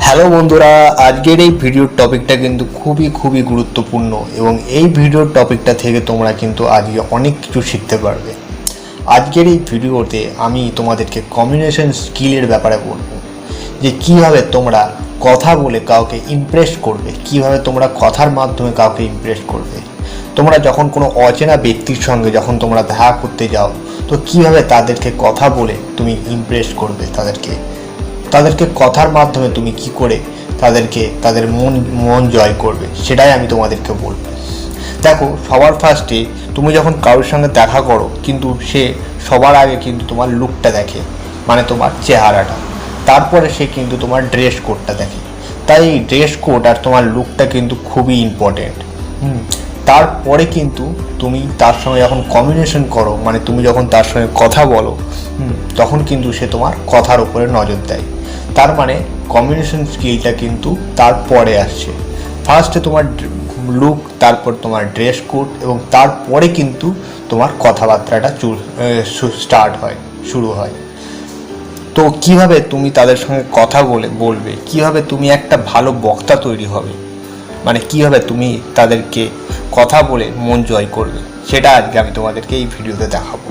Hello বন্ধুরা, আজকের এই ভিডিওর টপিকটা কিন্তু খুবই গুরুত্বপূর্ণ এবং এই ভিডিওর টপিকটা থেকে তোমরা কিন্তু আজকে অনেক কিছু শিখতে পারবে। আজকের এই ভিডিওতে আমি তোমাদেরকে কমিউনিকেশন স্কিলের ব্যাপারে বলবো যে কিভাবে তোমরা কথা বলে কাউকে ইমপ্রেস করবে, কিভাবে তোমরা কথার মাধ্যমে কাউকে ইমপ্রেস করবে। তোমরা যখন কোনো অচেনা ব্যক্তির সঙ্গে যখন তোমরা দেখা করতে যাও, তো কিভাবে তাদেরকে কথা বলে তুমি ইমপ্রেস করবে তাদেরকে কথার মাধ্যমে তুমি কি করে তাদের মন জয় করবে, সেটাই আমি তোমাদেরকে বলবো। দেখো, সবার ফার্স্টে তুমি যখন কারোর সঙ্গে দেখা করো, কিন্তু সে সবার আগে কিন্তু তোমার লুকটা দেখে, মানে তোমার চেহারাটা, তারপরে সে কিন্তু তোমার ড্রেস কোডটা দেখে। তাই এই ড্রেস কোড আর তোমার লুকটা কিন্তু খুবই ইম্পর্টেন্ট। তারপরে কিন্তু তুমি তার সঙ্গে যখন কমিউনিকেশন করো, মানে তুমি যখন তার সঙ্গে কথা বলো, তখন কিন্তু সে তোমার কথার উপরে নজর দেয়। তার মানে কমিউনিকেশন স্কিলটা কিন্তু তারপরে আসছে। ফার্স্টে তোমার লুক, তারপর তোমার ড্রেস কোড এবং তারপরে কিন্তু তোমার কথাবার্তাটা শুরু হয়। তো কিভাবে তুমি তাদের সঙ্গে কথা বলবে, কিভাবে তুমি একটা ভালো বক্তা তৈরি হবে, মানে কিভাবে তুমি তাদেরকে কথা বলে মন জয় করবে, সেটা আজকে আমি তোমাদেরকে এই ভিডিওতে দেখাবো।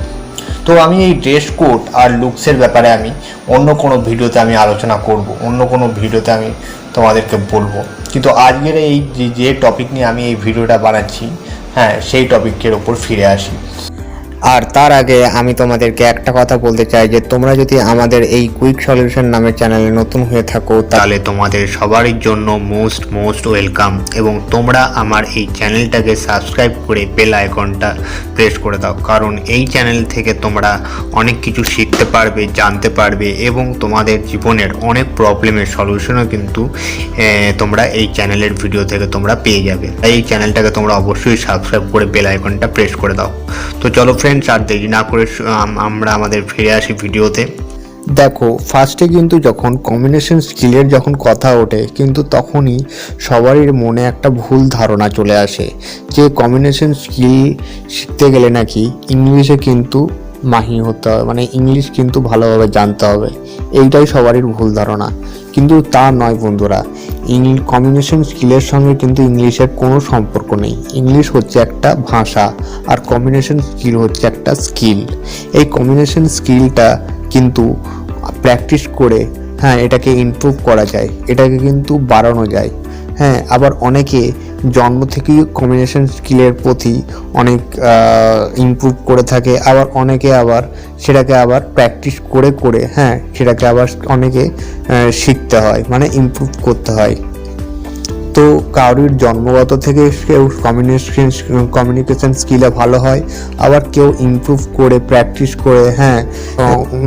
তো আমি এই ড্রেস কোড আর লুকসের ব্যাপারে আমি অন্য কোনো ভিডিওতে আমি আলোচনা করব, অন্য কোনো ভিডিওতে আমি তোমাদেরকে বলবো। কিন্তু আজকের এই যে টপিক নিয়ে আমি এই ভিডিওটা বানাচ্ছি, সেই টপিকের ওপর ফিরে আসি। আর তার আগে আমি তোমাদেরকে একটা কথা বলতে চাই যে তোমরা যদি আমাদের এই কুইক সলিউশন নামের চ্যানেলে নতুন হয়ে থাকো, তাহলে তোমাদের সবারই জন্য মোস্ট ওয়েলকাম, এবং তোমরা আমার এই চ্যানেলটাকে সাবস্ক্রাইব করে বেল আইকনটা প্রেস করে দাও, কারণ এই চ্যানেল থেকে তোমরা অনেক কিছু শিখতে পারবে, জানতে পারবে, এবং তোমাদের জীবনের অনেক প্রবলেমের সলিউশনও কিন্তু তোমরা এই চ্যানেলের ভিডিও থেকে তোমরা পেয়ে যাবে। তাই এই চ্যানেলটাকে তোমরা অবশ্যই সাবস্ক্রাইব করে বেল আইকনটা প্রেস করে দাও। তো চলো ফ্রেন্ডস, আর দেরি না করে আমরা আমাদের ফিরে আসি ভিডিওতে। দেখো, ফার্স্টে কিন্তু যখন কমিউনিকেশন স্কিলের যখন কথা ওঠে, কিন্তু তখনই সবারই মনে একটা ভুল ধারণা চলে আসে যে কমিউনিকেশন স্কিল শিখতে গেলে নাকি ইংলিশে কিন্তু মাহির হতে হবে, মানে ইংলিশ কিন্তু ভালোভাবে জানতে হবে। এইটাই সবারই ভুল ধারণা, কিন্তু তা নয় বন্ধুরা। কমিউনিকেশন স্কিলের সঙ্গে কিন্তু ইংলিশের কোনো সম্পর্ক নেই। ইংলিশ হচ্ছে একটা ভাষা আর কমিউনিকেশন স্কিল হচ্ছে একটা স্কিল। এই কমিউনিকেশন স্কিলটা কিন্তু প্র্যাকটিস করে এটাকে ইমপ্রুভ করা যায়, এটাকে কিন্তু বাড়ানো যায়। আবার অনেকে জন্ম থেকেই কমিউনিকেশন স্কিলের প্রতি অনেক ইমপ্রুভ করে থাকে, আবার অনেকে আবার সেটাকে আবার প্র্যাকটিস করে সেটাকে আবার অনেকে শিখতে হয়, মানে ইমপ্রুভ করতে হয়। তো কারোর জন্মগত থেকে কেউ কমিউনিকেশন স্কিলে ভালো হয়, আবার কেউ ইমপ্রুভ করে প্র্যাকটিস করে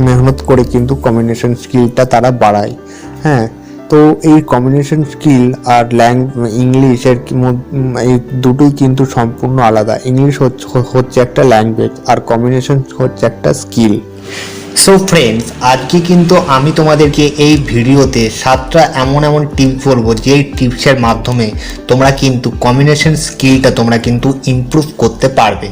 মেহনত করে কিন্তু কমিউনিকেশন স্কিলটা তারা বাড়ায়। তো এই কমিউনিকেশন স্কিল আর ইংলিশের এই দুটোই কিন্তু সম্পূর্ণ আলাদা। ইংলিশ হচ্ছে একটা ল্যাঙ্গুয়েজ আর কমিউনিকেশন হচ্ছে একটা স্কিল। সো ফ্রেন্ডস, আজকে কিন্তু আমি তোমাদেরকে এই ভিডিওতে 7টা এমন টিপস বলবো, যেই টিপসের মাধ্যমে তোমরা কিন্তু কমিউনিকেশন স্কিলটা তোমরা কিন্তু ইমপ্রুভ করতে পারবে।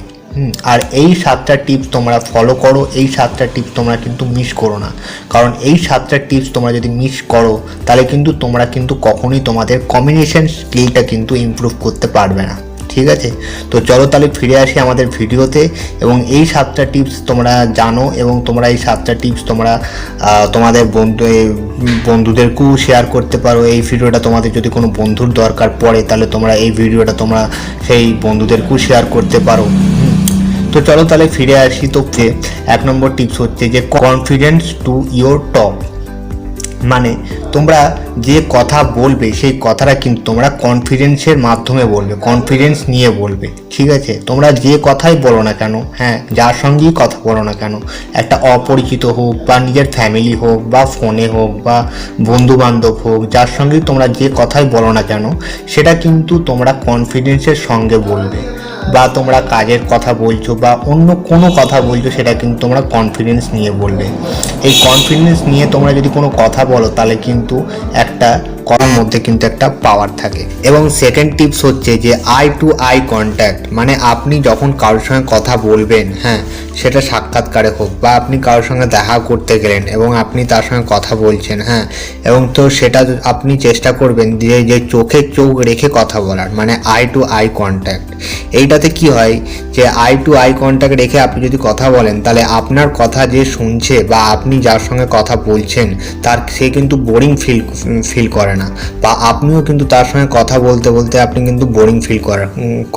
আর এই 7টা টিপস তোমরা ফলো করো, এই 7টা টিপস তোমরা কিন্তু মিস করো না, কারণ এই 7টা টিপস তোমরা যদি মিস করো তাহলে কিন্তু তোমরা কিন্তু কখনোই তোমাদের কমিউনিকেশন স্কিলটা কিন্তু ইমপ্রুভ করতে পারবে না। ঠিক আছে, তো চলো তাহলে ফিরে আসি আমাদের ভিডিওতে, এবং এই 7টা টিপস তোমরা জানো, এবং তোমরা এই 7টা টিপস তোমরা তোমাদের বন্ধুদেরকেও শেয়ার করতে পারো। এই ভিডিওটা তোমাদের যদি কোনো বন্ধুর দরকার পড়ে, তাহলে তোমরা এই ভিডিওটা তোমরা সেই বন্ধুদেরকেও শেয়ার করতে পারো। তো চলো তাহলে ফিরে আসি। তো 1 নম্বর টিপস হচ্ছে যে কনফিডেন্স টু ইয়োর টক, মানে তোমরা যে কথা বলবে সেই কথাটা কিন্তু তোমরা কনফিডেন্সের মাধ্যমে বলবে, কনফিডেন্স নিয়ে বলবে। ঠিক আছে, তোমরা যে কথাই বলো না কেন, যার সঙ্গেই কথা বলো না কেন, একটা অপরিচিত হোক বা নিজের ফ্যামিলি হোক বা ফোনে হোক বা বন্ধু বান্ধব হোক, যার সঙ্গেই তোমরা যে কথাই বলো না কেন, সেটা কিন্তু তোমরা কনফিডেন্সের সঙ্গে বলবে। বা তোমরা কাজের কথা বলছো বা অন্য কোনো কথা বলছো, সেটা কিন্তু তোমরা কনফিডেন্স নিয়ে বলবে। এই কনফিডেন্স নিয়ে তোমরা যদি কোনো কথা বলো, তাহলে কিন্তু একটা কথার মধ্যে কিন্তু একটা পাওয়ার থাকে। এবং সেকেন্ড টিপস হচ্ছে যে আই টু আই কন্ট্যাক্ট, মানে আপনি যখন কারোর সঙ্গে কথা বলবেন, হ্যাঁ, সেটা সাক্ষাৎকারে হোক বা আপনি কারোর সঙ্গে দেখা করতে গেলেন এবং আপনি তার সঙ্গে কথা বলছেন, হ্যাঁ, এবং তো সেটা আপনি চেষ্টা করবেন যে চোখে চোখ রেখে কথা বলার, মানে আই টু আই কন্ট্যাক্ট। এইটাতে কি হয় যে আই টু আই কন্ট্যাক্ট রেখে আপনি যদি কথা বলেন, তাহলে আপনার কথা যে শুনছে বা আপনি যার সঙ্গে কথা বলছেন সে কিন্তু বোরিং ফিল করে না, বা আপনিও কিন্তু তার সঙ্গে কথা বলতে বলতে আপনি কিন্তু বোরিং ফিল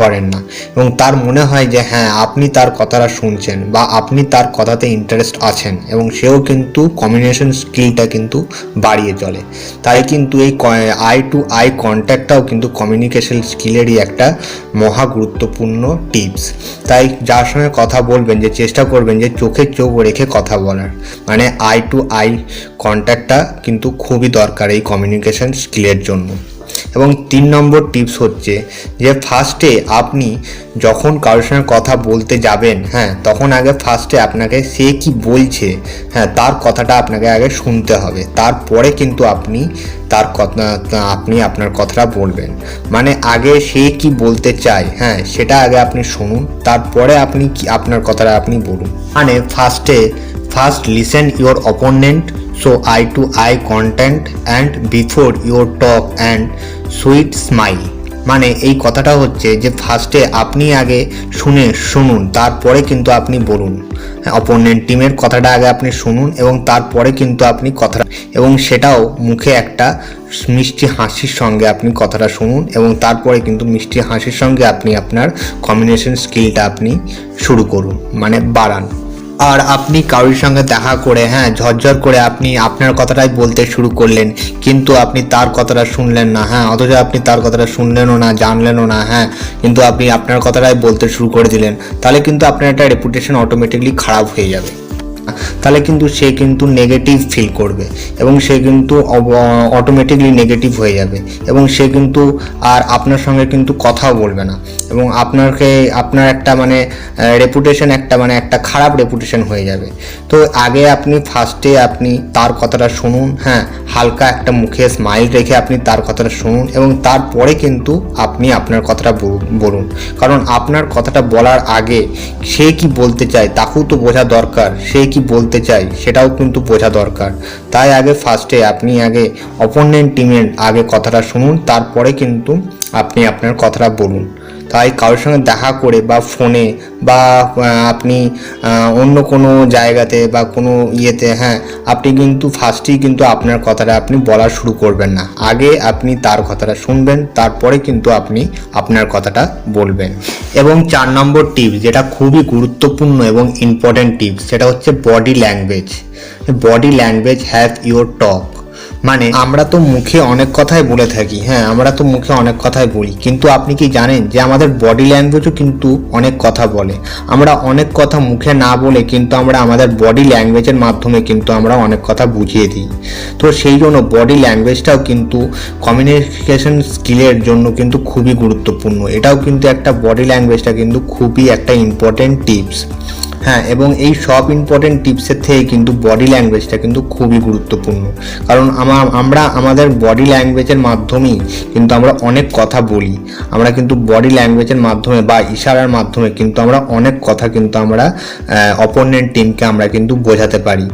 করেন না, এবং তার মনে হয় যে হ্যাঁ আপনি তার কথাটা শুনছেন বা আপনি তার কথাতে ইন্টারেস্ট আছেন, এবং সেও কিন্তু কমিউনিকেশন স্কিলটা কিন্তু বাড়িয়ে চলে। তাই কিন্তু এই আই টু আই কন্ট্যাক্টটাও কিন্তু কমিউনিকেশন স্কিলেরই একটা মহা গুরুত্বপূর্ণ টিপস। তাই যার সঙ্গে কথা বলবেন যে চেষ্টা করবেন যে চোখে চোখ রেখে কথা বলার, মানে আই টু আই কন্ট্যাক্টটা কিন্তু খুবই দরকার এই কমিউনিকেশন স্কিলের জন্য। এবং 3 নম্বর টিপস হচ্ছে যে ফার্স্টে আপনি যখন কারোর সঙ্গে কথা বলতে যাবেন, হ্যাঁ, তখন আগে ফার্স্টে আপনাকে সে কি বলছে, হ্যাঁ, তার কথাটা আপনাকে আগে শুনতে হবে, তারপরে কিন্তু আপনি আপনার কথাটা বলবেন। মানে আগে সে কি বলতে চায়, হ্যাঁ, সেটা আগে আপনি শুনুন, তারপরে আপনি আপনার কথাটা আপনি বলুন। মানে first listen your opponent, so eye to eye contact and before your talk and sweet smile। মানে এই কথাটা হচ্ছে যে ফার্স্টে আপনি আগে শুনুন, তারপরে কিন্তু আপনি বলুন। অপোনেন্ট টিমের কথাটা আগে আপনি শুনুন এবং তারপরে কিন্তু আপনি কথাটা, এবং সেটাও মুখে একটা মিষ্টি হাসির সঙ্গে আপনি কথাটা শুনুন, এবং তারপরে কিন্তু মিষ্টি হাসির সঙ্গে আপনি আপনার কমিউনিকেশন স্কিলটা আপনি শুরু করুন, মানে বাড়ান। আর আপনি কারোর সঙ্গে দেখা করে, হ্যাঁ, ঝরঝর করে আপনি আপনার কথাটাই বলতে শুরু করলেন, কিন্তু আপনি তার কথাটা শুনলেন না, হ্যাঁ, অথচ আপনি তার কথাটা শুনলেনও না, জানলেনও না, হ্যাঁ, কিন্তু আপনি আপনার কথাটাই বলতে শুরু করে দিলেন, তাহলে কিন্তু আপনার একটা রেপুটেশন অটোমেটিকলি খারাপ হয়ে যাবে। তাহলে কিন্তু সে কিন্তু নেগেটিভ ফিল করবে এবং সে কিন্তু অটোমেটিকলি নেগেটিভ হয়ে যাবে, এবং সে কিন্তু আর আপনার সঙ্গে কিন্তু কথাও বলবে না, এবং আপনার একটা একটা খারাপ রেপুটেশন হয়ে যাবে। তো আগে আপনি ফার্স্টে আপনি তার কথাটা শুনুন, হ্যাঁ, হালকা একটা মুখে স্মাইল রেখে আপনি তার কথাটা শুনুন, এবং তারপরে কিন্তু আপনি আপনার কথাটা বলুন। কারণ আপনার কথাটা বলার আগে সে কি বলতে চায় তাকেও তো বোঝা দরকার, সে কি বলতে চাই সেটাও কিন্তু বোঝা দরকার। তাই আগে ফার্স্টে আপনি আগে অপোনেন্ট টিমের আগে কথাটা শুনুন, তারপরে কিন্তু আপনি আপনার কথাটা বলুন। তাই কারোর সঙ্গে দেখা করে বা ফোনে বা আপনি অন্য কোনো জায়গাতে বা কোনো ইয়েতে, হ্যাঁ, আপনি কিন্তু ফার্স্টেই কিন্তু আপনার কথাটা আপনি বলা শুরু করবেন না, আগে আপনি তার কথাটা শুনবেন, তারপরে কিন্তু আপনি আপনার কথাটা বলবেন। এবং 4 নম্বর টিপস, যেটা খুবই গুরুত্বপূর্ণ এবং ইম্পর্টেন্ট টিপস, সেটা হচ্ছে বডি ল্যাঙ্গুয়েজ হ্যাভ ইউর টক। মানে আমরা তো মুখে অনেক কথাই বলে থাকি, হ্যাঁ, আমরা তো মুখে অনেক কথাই বলি, কিন্তু আপনি কি জানেন যে আমাদের বডি ল্যাঙ্গুয়েজও কিন্তু অনেক কথা বলে। আমরা অনেক কথা মুখে না বলে কিন্তু আমরা আমাদের বডি ল্যাঙ্গুয়েজের মাধ্যমে কিন্তু আমরা অনেক কথা বুঝিয়ে দিই। তো সেই জন্য বডি ল্যাঙ্গুয়েজটাও কিন্তু কমিউনিকেশন স্কিলের জন্য কিন্তু খুবই গুরুত্বপূর্ণ। এটাও কিন্তু একটা বডি ল্যাঙ্গুয়েজটা কিন্তু খুবই একটা ইম্পর্টেন্ট টিপস, হ্যাঁ। এবং এই সব ইম্পর্টেন্ট টিপসের থেকে কিন্তু বডি ল্যাঙ্গুয়েজটা কিন্তু খুবই গুরুত্বপূর্ণ, কারণ আমরা আমাদের বডি ল্যাঙ্গুয়েজের মাধ্যমেই কিন্তু আমরা অনেক কথা বলি। আমরা কিন্তু বডি ল্যাঙ্গুয়েজের মাধ্যমে বা ইশারার মাধ্যমে কিন্তু আমরা অনেক কথা কিন্তু আমরা অপোনেন্ট টিমকে আমরা কিন্তু বোঝাতে পারি।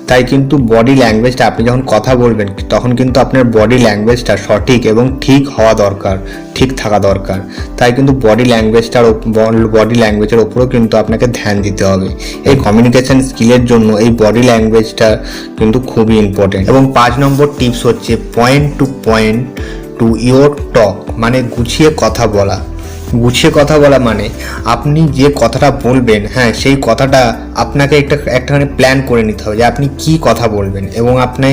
তাই কিন্তু বডি ল্যাঙ্গুয়েজটা আপনি যখন কথা বলবেন তখন কিন্তু আপনার বডি ল্যাঙ্গুয়েজটা সঠিক এবং ঠিক হওয়া দরকার, ঠিক থাকা দরকার। তাই কিন্তু বডি ল্যাঙ্গুয়েজের ওপরও কিন্তু আপনাকে ধ্যান দিতে হবে। এই কমিউনিকেশন স্কিলের জন্য এই বডি ল্যাঙ্গুয়েজটা কিন্তু খুবই ইম্পর্টেন্ট। এবং 5 নম্বর টিপস হচ্ছে পয়েন্ট টু ইয়োর টক, মানে গুছিয়ে কথা বলা। মানে আপনি যে কথাটা বলবেন, হ্যাঁ, সেই কথাটা আপনাকে একটাখানি প্ল্যান করে নিতে হবে যে আপনি কি কথা বলবেন এবং আপনি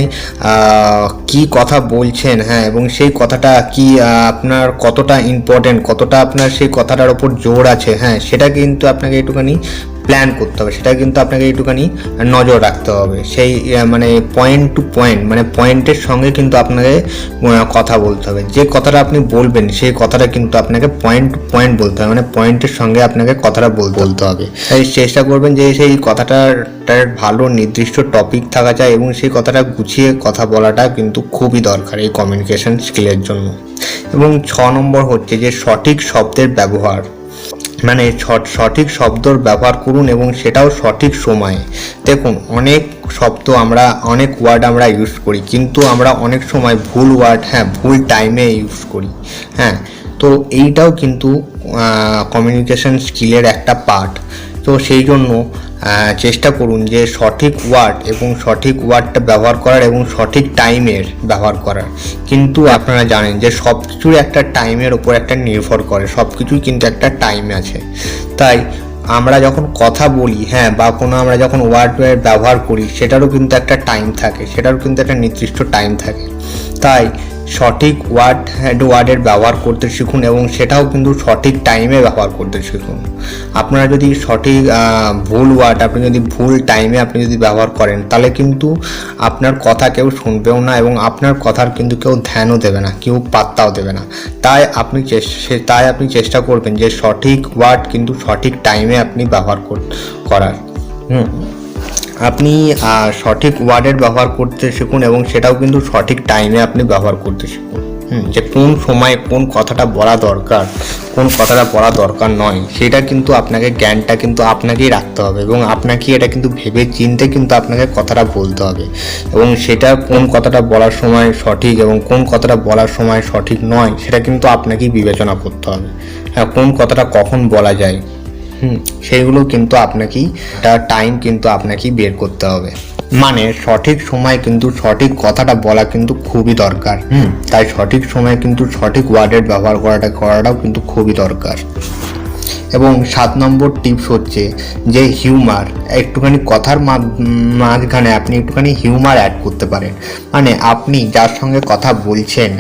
কি কথা বলছেন, হ্যাঁ, এবং সেই কথাটা কি আপনার কতটা ইম্পর্টেন্ট, কতটা আপনার সেই কথাটার ওপর জোর আছে, হ্যাঁ, সেটা কিন্তু আপনাকে একটুখানি প্ল্যান করতে হবে, সেটা কিন্তু আপনাকে একটুখানি নজর রাখতে হবে। সেই মানে পয়েন্ট টু পয়েন্ট, মানে পয়েন্টের সঙ্গে কিন্তু আপনাকে কথা বলতে হবে। যে কথাটা আপনি বলবেন সেই কথাটা কিন্তু আপনাকে পয়েন্ট টু পয়েন্ট বলতে হবে, মানে পয়েন্টের সঙ্গে আপনাকে কথাটা বলতে হবে। তাই চেষ্টা করবেন যে সেই কথাটার ভালো নির্দিষ্ট টপিক থাকা চাই এবং সেই কথাটা গুছিয়ে কথা বলাটা কিন্তু খুবই দরকার এই কমিউনিকেশন স্কিলের জন্য। এবং 6 নম্বর হচ্ছে যে সঠিক শব্দের ব্যবহার, মানে সঠিক শব্দর ব্যবহার করুন এবং সেটাও সঠিক সময়ে। দেখুন, অনেক শব্দ অনেক ওয়ার্ড আমরা ইউজ করি, কিন্তু আমরা অনেক সময় ভুল ওয়ার্ড, ভুল টাইমে ইউজ করি। তো এইটাও কিন্তু কমিউনিকেশন স্কিলের একটা পার্ট। তো সেই জন্য চেষ্টা করুন যে সঠিক ওয়ার্ড এবং সঠিক ওয়ার্ডটা ব্যবহার করার এবং সঠিক টাইমের ব্যবহার করার। কিন্তু আপনারা জানেন যে সব কিছুর একটা টাইমের ওপর একটা নির্ভর করে, সব কিছুই কিন্তু একটা টাইম আছে। তাই আমরা যখন কথা বলি বা আমরা যখন ওয়ার্ডের ব্যবহার করি, সেটারও কিন্তু একটা টাইম থাকে, সেটারও কিন্তু একটা নির্দিষ্ট টাইম থাকে। তাই সঠিক ওয়ার্ডের ব্যবহার করতে শিখুন এবং সেটাও কিন্তু সঠিক টাইমে ব্যবহার করতে শিখুন। আপনারা যদি সঠিক ভুল ওয়ার্ড আপনি যদি ভুল টাইমে আপনি যদি ব্যবহার করেন, তাহলে কিন্তু আপনার কথা কেউ শুনবেও না এবং আপনার কথার কিন্তু কেউ ধ্যানও দেবে না, কেউ পাত্তাও দেবে না। তাই আপনি চেষ্টা করবেন যে সঠিক ওয়ার্ড কিন্তু সঠিক টাইমে আপনি ব্যবহার করার। আপনি সঠিক ওয়ার্ডের ব্যবহার করতে শিখুন এবং সেটাও কিন্তু সঠিক টাইমে আপনি ব্যবহার করতে শিখুন। যে কোন সময় কোন কথাটা বলা দরকার, কোন কথাটা বলা দরকার নয়, সেটা কিন্তু আপনাকে জ্ঞানটা কিন্তু আপনাকেই রাখতে হবে এবং আপনাকে এটা কিন্তু ভেবে চিনতে কিন্তু আপনাকে কথাটা বলতে হবে। এবং সেটা কোন কথাটা বলার সময় সঠিক এবং কোন কথাটা বলার সময় সঠিক নয়, সেটা কিন্তু আপনাকেই বিবেচনা করতে হবে। কোন কথাটা কখন বলা যায়, সেইগুলো কিন্তু আপনাকেই টাইম কিন্তু আপনাকেই বের করতে হবে। মানে সঠিক সময় কিন্তু সঠিক কথাটা বলা কিন্তু খুবই দরকার। তাই সঠিক সময় কিন্তু সঠিক ওয়ার্ডের ব্যবহার করাটাও কিন্তু খুবই দরকার। এবং 7 নম্বর টিপস হচ্ছে যে হিউমার, একটুখানি কথার মাঝখানে আপনি একটুখানি হিউমার অ্যাড করতে পারেন। মানে আপনি যার সঙ্গে কথা বলছেন,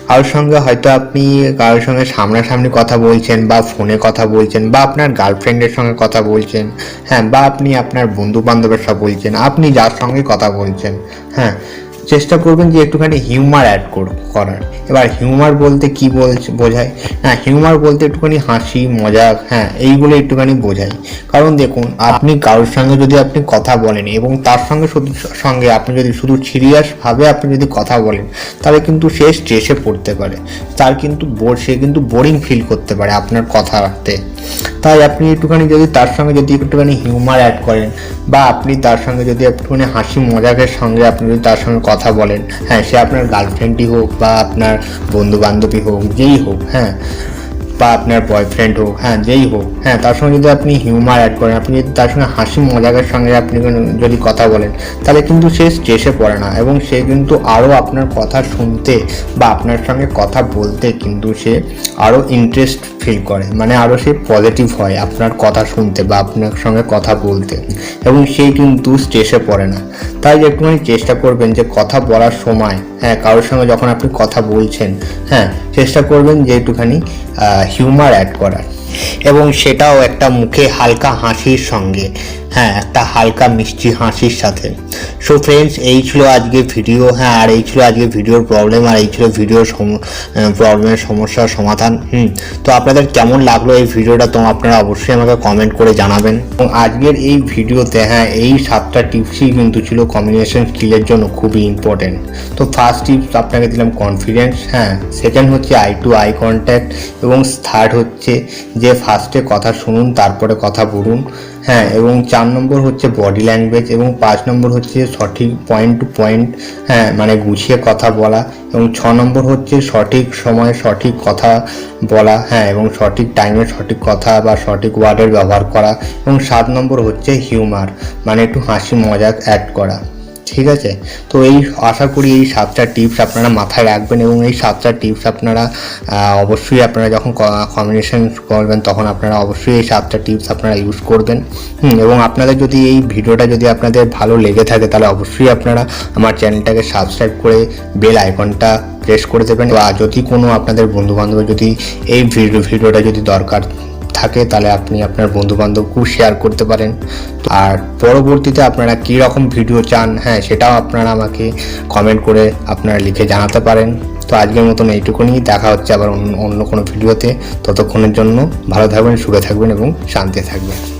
কারোর সঙ্গে হয়তো আপনি কারোর সঙ্গে সামনাসামনি কথা বলছেন বা ফোনে কথা বলছেন বা আপনার গার্লফ্রেন্ডের সঙ্গে কথা বলছেন, বা আপনি আপনার বন্ধু বান্ধবের সাথে বলছেন, আপনি যার সঙ্গে কথা বলছেন, চেষ্টা করবেন যে একটুখানি হিউমার অ্যাড করার। এবার হিউমার বলতে কি বোঝায়? হিউমার বলতে একটুখানি হাসি মজাক, এইগুলো একটুখানি বোঝায়। কারণ দেখুন, আপনি কারোর সঙ্গে যদি আপনি কথা বলেন এবং তার সঙ্গে আপনি যদি শুধু সিরিয়াসভাবে আপনি যদি কথা বলেন, তাহলে কিন্তু সে স্ট্রেসে পড়তে পারে, সে কিন্তু বোরিং ফিল করতে পারে আপনার কথাতে। তাই আপনি একটুখানি যদি তার সঙ্গে যদি একটুখানি হিউমার অ্যাড করেন বা আপনি তার সঙ্গে যদি একটুখানি হাসি মজাকের সঙ্গে আপনি যদি তার সঙ্গে কথা বলেন, সে আপনার গার্লফ্রেন্ডই হোক বা আপনার বন্ধু বান্ধবী হোক, যেই হোক, বা আপনার বয়ফ্রেন্ড হোক, যেই হোক, তার সঙ্গে যদি আপনি হিউমার অ্যাড করেন, আপনি যদি তার সঙ্গে হাসি মজাকের সঙ্গে আপনি যদি কথা বলেন, তাহলে কিন্তু সে স্ট্রেসে পড়ে না এবং সে কিন্তু আরও আপনার কথা শুনতে বা আপনার সঙ্গে কথা বলতে কিন্তু সে আরও ইন্টারেস্ট ফিল করে, মানে আরও সে পজিটিভ হয় আপনার কথা শুনতে বা আপনার সঙ্গে কথা বলতে, এবং সে কিন্তু স্ট্রেসে পড়ে না। তাই একটুখানি চেষ্টা করবেন যে কথা বলার সময়, কারোর সঙ্গে যখন আপনি কথা বলছেন, চেষ্টা করবেন যে একটুখানি হিউমার অ্যাড করার, এবং সেটাও একটা মুখে হালকা হাসির সঙ্গে, একটা হালকা মিষ্টি হাসির সাথে। সো ফ্রেন্ডস, এই ছিল আজকে ভিডিও, আর এই ছিল আজকে ভিডিওর প্রবলেম, আর এই ছিল ভিডিওর প্রবলেমের সমস্যার সমাধান। তো আপনাদের কেমন লাগলো এই ভিডিওটা, তো আপনারা অবশ্যই আমাকে কমেন্ট করে জানাবেন। এবং আজকের এই ভিডিওতে এই 7টা টিপসই কিন্তু ছিল কমিউনিকেশন স্কিলের জন্য খুবই ইম্পর্টেন্ট। তো ফার্স্ট টিপস আপনাকে দিলাম কনফিডেন্স, সেকেন্ড হচ্ছে আই টু আই কন্ট্যাক্ট, এবং থার্ড হচ্ছে যে ফার্স্টে কথা শুনুন তারপরে কথা বলুন, এবং 4 নম্বর হচ্ছে বডি ল্যাঙ্গুয়েজ, এবং 5 নম্বর হচ্ছে সঠিক পয়েন্ট টু পয়েন্ট, মানে গুছিয়ে কথা বলা, এবং 6 নম্বর হচ্ছে সঠিক সময়ে সঠিক কথা বলা, এবং সঠিক টাইমে সঠিক কথা বা সঠিক ওয়ার্ডের ব্যবহার করা, এবং 7 নম্বর হচ্ছে হিউমার, মানে একটু হাসি মজাক অ্যাড করা। ঠিক আছে, তো আশা করি এই 7টা টিপস আপনারা মাথায় রাখবেন, এবং এই 7টা টিপস আপনারা অবশ্যই আপনারা যখন কমিউনিকেশন করবেন তখন আপনারা অবশ্যই এই 7টা টিপস আপনারা ইউজ করবেন। এবং আপনাদের যদি এই ভিডিওটা যদি আপনাদের ভালো লেগে থাকে, তাহলে অবশ্যই আপনারা আমার চ্যানেলটাকে সাবস্ক্রাইব করে বেল আইকনটা প্রেস করে দেবেন। বা যদি কোনো আপনাদের বন্ধুবান্ধব যদি এই ভিডিওটা যদি দরকার থাকে তাহলে আপনি আপনার বন্ধুবান্ধবকেও শেয়ার করতে পারেন। আর পরবর্তীতে আপনারা কী রকম ভিডিও চান, হ্যাঁ সেটাও আপনারা আমাকে কমেন্ট করে আপনারা লিখে জানাতে পারেন। তো আজকের মতন এইটুকুনি, দেখা হচ্ছে আবার অন্য কোনো ভিডিওতে। ততক্ষণের জন্য ভালো থাকবেন, সুখে থাকবেন এবং শান্তিতে থাকবেন।